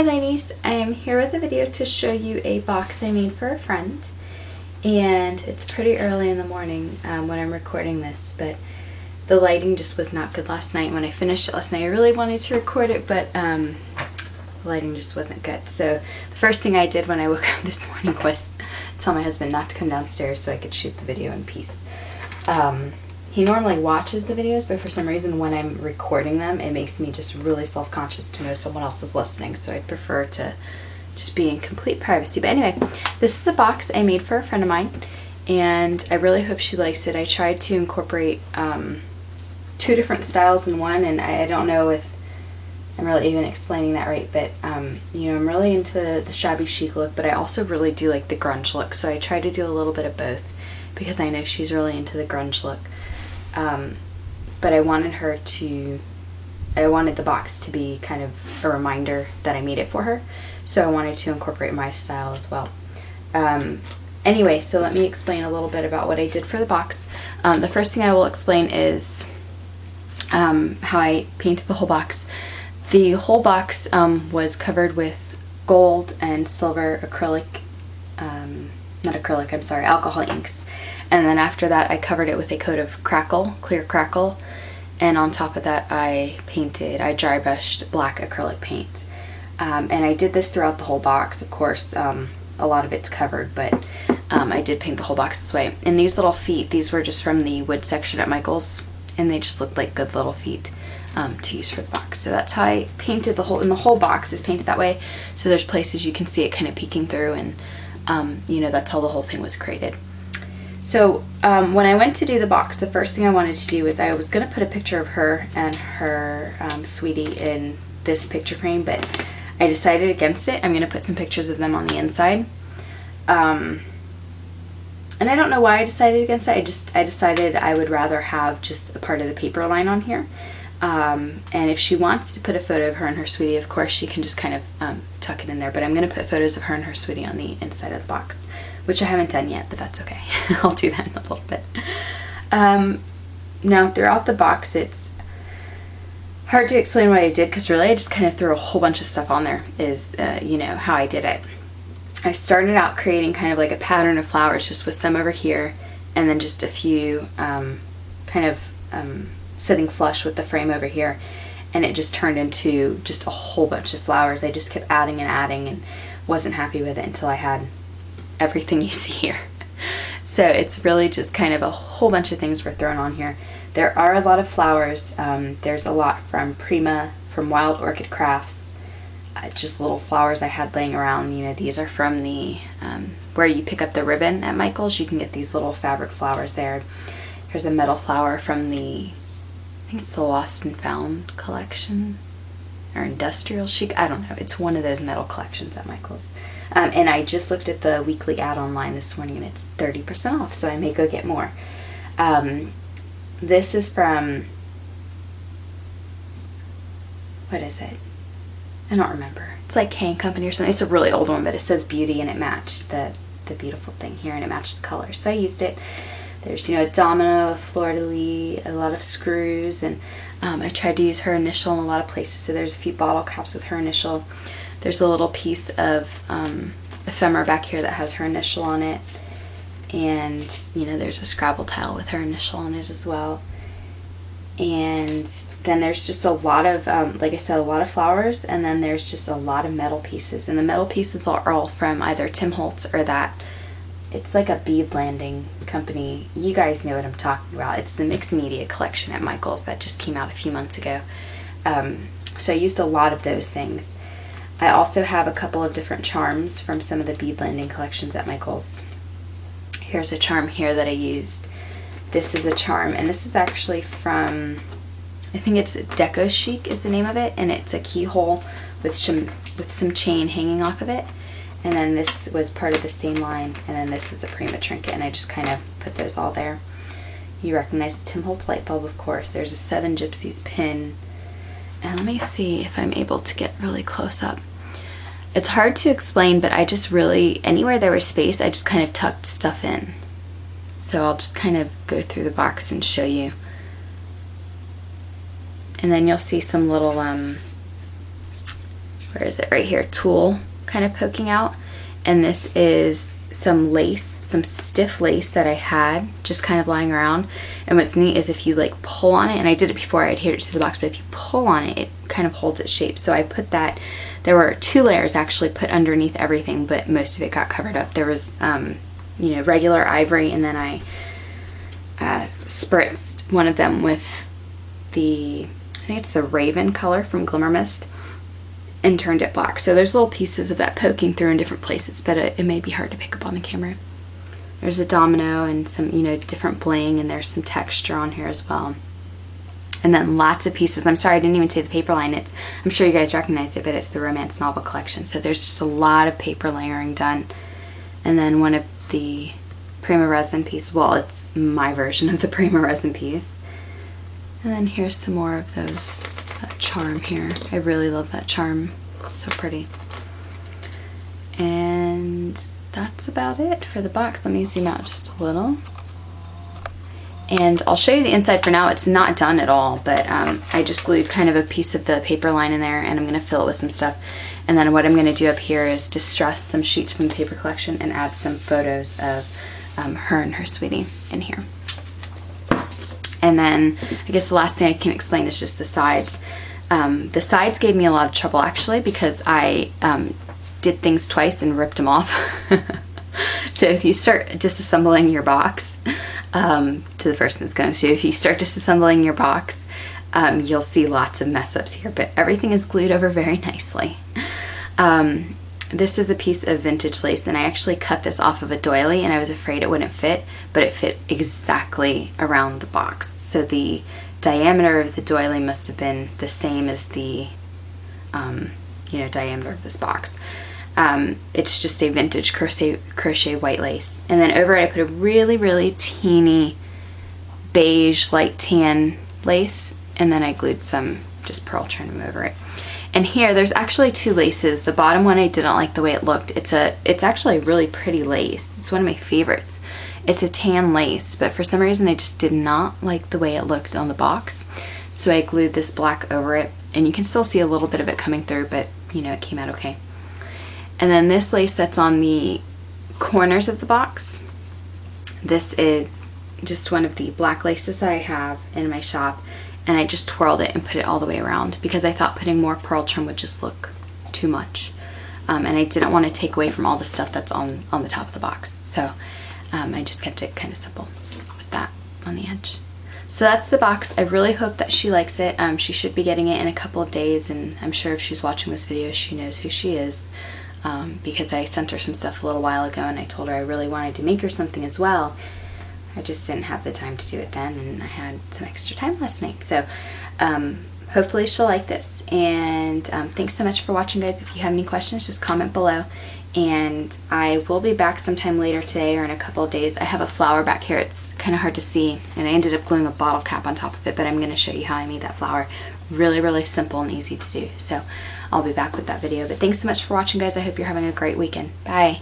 Hi ladies, I am here with a video to show you a box I made for a friend, and it's pretty early in the morning when I'm recording this, but the lighting just was not good last night. When I finished it last night I really wanted to record it, but the lighting just wasn't good. So the first thing I did when I woke up this morning was tell my husband not to come downstairs so I could shoot the video in peace. He normally watches the videos, but for some reason when I'm recording them, it makes me just really self-conscious to know someone else is listening, so I'd prefer to just be in complete privacy. But anyway, this is a box I made for a friend of mine, and I really hope she likes it. I tried to incorporate two different styles in one, and I don't know if I'm really even explaining that right, but you know, I'm really into the shabby chic look, but I also really do like the grunge look, so I tried to do a little bit of both because I know she's really into the grunge look. But I wanted the box to be kind of a reminder that I made it for her, so I wanted to incorporate my style as well. Anyway, so let me explain a little bit about what I did for the box. The first thing I will explain is how I painted the whole box. The whole box was covered with gold and silver acrylic, alcohol inks. And then after that I covered it with a coat of clear crackle, and on top of that I dry brushed black acrylic paint. And I did this throughout the whole box. Of course, a lot of it's covered, but I did paint the whole box this way. And these little feet, these were just from the wood section at Michael's, and they just looked like good little feet to use for the box. So that's how I painted the whole box is painted that way. So there's places you can see it kind of peeking through, and you know, that's how the whole thing was created. So when I went to do the box, the first thing I wanted to do is I was going to put a picture of her and her sweetie in this picture frame, but I decided against it. I'm going to put some pictures of them on the inside. And I don't know why I decided against it. I decided I would rather have just a part of the paper line on here. And if she wants to put a photo of her and her sweetie, of course she can just kind of tuck it in there, but I'm going to put photos of her and her sweetie on the inside of the box, which I haven't done yet, but that's okay. I'll do that in a little bit. Now throughout the box it's hard to explain what I did, because really I just kind of threw a whole bunch of stuff on there, is you know, how I did it. I started out creating kind of like a pattern of flowers, just with some over here and then just a few sitting flush with the frame over here, and it just turned into just a whole bunch of flowers. I just kept adding and adding and wasn't happy with it until I had everything you see here. So it's really just kind of a whole bunch of things were thrown on here. There are a lot of flowers. There's a lot from Prima, from Wild Orchid Crafts, just little flowers I had laying around. You know, these are from the where you pick up the ribbon at Michael's. You can get these little fabric flowers there. Here's a metal flower from I think it's the Lost and Found collection, or Industrial Chic, I don't know. It's one of those metal collections at Michael's. And I just looked at the weekly ad online this morning, and it's 30% off, so I may go get more. This is from, what is it? I don't remember. It's like K & Company or something. It's a really old one, but it says Beauty, and it matched the beautiful thing here, and it matched the color, so I used it. There's, you know, a domino, a fleur-de-lis, a lot of screws, and I tried to use her initial in a lot of places. So there's a few bottle caps with her initial. There's a little piece of ephemera back here that has her initial on it, and you know, there's a Scrabble tile with her initial on it as well. And then there's just a lot of, like I said, a lot of flowers, and then there's just a lot of metal pieces. And the metal pieces are all from either Tim Holtz or that. It's like a Bead Landing company. You guys know what I'm talking about. It's the mixed media collection at Michael's that just came out a few months ago. So I used a lot of those things. I also have a couple of different charms from some of the Bead Landing collections at Michael's. Here's a charm here that I used. This is a charm, and this is actually from, I think it's Deco Chic is the name of it, and it's a keyhole with some chain hanging off of it. And then this was part of the same line, and then this is a Prima trinket, and I just kind of put those all there. You recognize the Tim Holtz light bulb, of course. There's a 7 Gypsies pin, and let me see if I'm able to get really close up. It's hard to explain, but I just really, anywhere there was space, I just kind of tucked stuff in. So I'll just kind of go through the box and show you. And then you'll see some little where is it, right here, tulle kind of poking out. And this is some lace, some stiff lace that I had just kind of lying around. And what's neat is if you like pull on it, and I did it before I adhered it to the box, but if you pull on it, it kind of holds its shape. So I put that, there were 2 layers actually put underneath everything, but most of it got covered up. There was, you know, regular ivory, and then I spritzed one of them with the, I think it's the Raven color from Glimmer Mist, and turned it black. So there's little pieces of that poking through in different places, but it may be hard to pick up on the camera. There's a domino and some, you know, different bling, and there's some texture on here as well. And then lots of pieces. I'm sorry, I didn't even say the paper line. It's, I'm sure you guys recognized it, but it's the Romance Novel Collection. So there's just a lot of paper layering done. And then one of the Prima resin pieces. Well, it's my version of the Prima resin piece. And then here's some more of those, that charm here. I really love that charm. It's so pretty. And that's about it for the box. Let me zoom out just a little. And I'll show you the inside for now. It's not done at all, but I just glued kind of a piece of the paper line in there, and I'm gonna fill it with some stuff. And then what I'm gonna do up here is distress some sheets from the paper collection and add some photos of her and her sweetie in here. And then I guess the last thing I can explain is just the sides. The sides gave me a lot of trouble actually, because I did things twice and ripped them off. So if you start disassembling your box, to the person that's going to, if you start disassembling your box, you'll see lots of mess ups here, but everything is glued over very nicely. This is a piece of vintage lace, and I actually cut this off of a doily, and I was afraid it wouldn't fit, but it fit exactly around the box. So the diameter of the doily must have been the same as the you know, diameter of this box. It's just a vintage crochet white lace, and then over it I put a really teeny beige light tan lace, and then I glued some just pearl trim over it. And here there's actually 2 laces. The bottom one I didn't like the way it looked. It's actually a really pretty lace. It's one of my favorites. It's a tan lace, but for some reason I just did not like the way it looked on the box. So I glued this black over it, and you can still see a little bit of it coming through, but you know, it came out okay. And then this lace that's on the corners of the box, this is just one of the black laces that I have in my shop, and I just twirled it and put it all the way around because I thought putting more pearl trim would just look too much. And I didn't want to take away from all the stuff that's on the top of the box. So I just kept it kind of simple with that on the edge. So that's the box. I really hope that she likes it. She should be getting it in a couple of days, and I'm sure if she's watching this video, she knows who she is. Because I sent her some stuff a little while ago, and I told her I really wanted to make her something as well. I just didn't have the time to do it then, and I had some extra time last night. So hopefully she'll like this. And thanks so much for watching, guys. If you have any questions, just comment below. And I will be back sometime later today or in a couple of days. I have a flower back here. It's kind of hard to see, and I ended up gluing a bottle cap on top of it, but I'm going to show you how I made that flower. Really simple and easy to do. So I'll be back with that video. But thanks so much for watching, guys. I hope you're having a great weekend. Bye.